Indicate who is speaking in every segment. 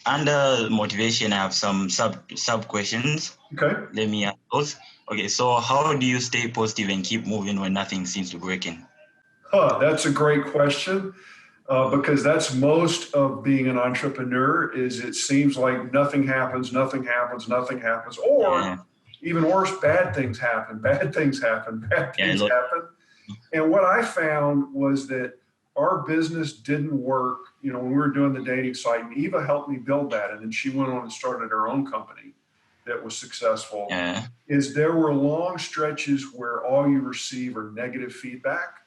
Speaker 1: under motivation, I have some sub questions.
Speaker 2: Okay.
Speaker 1: Let me ask those. Okay, so how do you stay positive and keep moving when nothing seems to be working?
Speaker 2: That's a great question because that's most of being an entrepreneur is it seems like nothing happens, nothing happens, nothing happens, or
Speaker 1: Yeah,
Speaker 2: even worse, bad things happen, bad things happen, bad
Speaker 1: yeah, a
Speaker 2: things
Speaker 1: lot.
Speaker 2: happen. And what I found was that our business didn't work, when we were doing the dating site, and Eva helped me build that. And then she went on and started her own company that was successful.
Speaker 1: Yeah,
Speaker 2: Is there were long stretches where all you receive are negative feedback.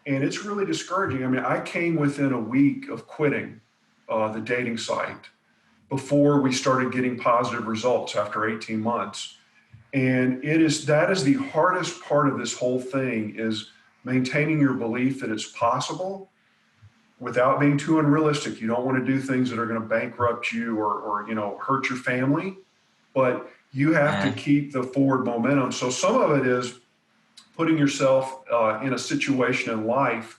Speaker 2: And it's really discouraging. I mean, I came within a week of quitting the dating site before we started getting positive results after 18 months. And that is the hardest part of this whole thing is maintaining your belief that it's possible without being too unrealistic. You don't want to do things that are going to bankrupt you or hurt your family, but you have to
Speaker 1: yeah,
Speaker 2: keep the forward momentum. So some of it is putting yourself in a situation in life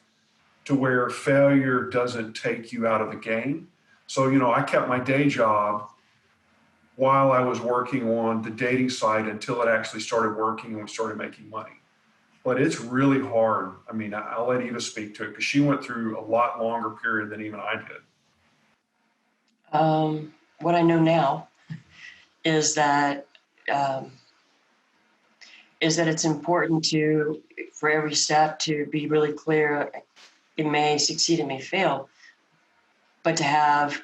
Speaker 2: to where failure doesn't take you out of the game. So, I kept my day job while I was working on the dating site until it actually started working and we started making money. But it's really hard. I mean, I'll let Eva speak to it because she went through a lot longer period than even I did.
Speaker 3: What I know now is that um, it's important for every step to be really clear. It may succeed, it may fail, but to have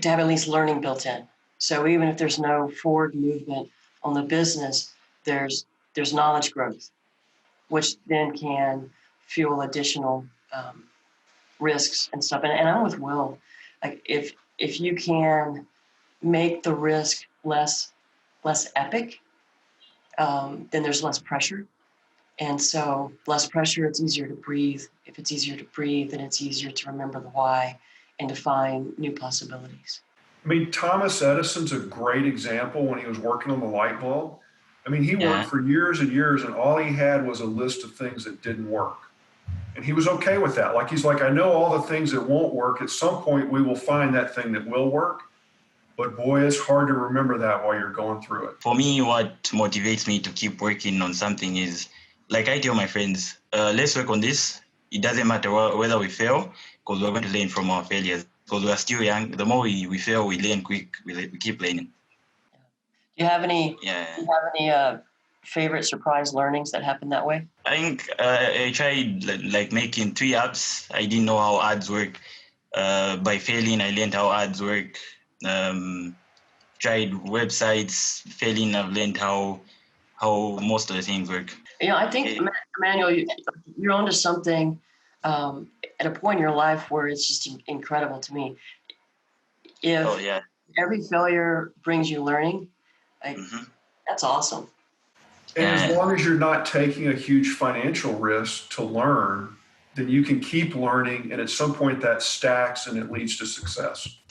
Speaker 3: at least learning built in. So even if there's no forward movement on the business, there's knowledge growth, which then can fuel additional risks and stuff. And I'm with Will. Like if you can make the risk less epic, then there's less pressure. And so less pressure, it's easier to breathe. If it's easier to breathe, then it's easier to remember the why and to find new possibilities.
Speaker 2: I mean, Thomas Edison's a great example when he was working on the light bulb. I mean, he worked
Speaker 1: yeah.
Speaker 2: for years and years, and all he had was a list of things that didn't work. And he was okay with that. Like, he's like, I know all the things that won't work. At some point, we will find that thing that will work. But boy, it's hard to remember that while you're going through it.
Speaker 1: For me, what motivates me to keep working on something is, like I tell my friends, let's work on this. It doesn't matter whether we fail, because we're going to learn from our failures. Because we are still young. The more we fail, we learn quick. We keep learning.
Speaker 3: Do you have any
Speaker 1: Yeah.
Speaker 3: favorite surprise learnings that happened that way?
Speaker 1: I think I tried like making 3 apps. I didn't know how ads work. By failing, I learned how ads work. Tried websites. Failing, I've learned how most of the things work.
Speaker 3: I think, Emmanuel, you're onto something at a point in your life where it's just incredible to me. If
Speaker 1: Oh yeah.
Speaker 3: every failure brings you learning, that's awesome.
Speaker 2: And as long as you're not taking a huge financial risk to learn, then you can keep learning. And at some point that stacks and it leads to success.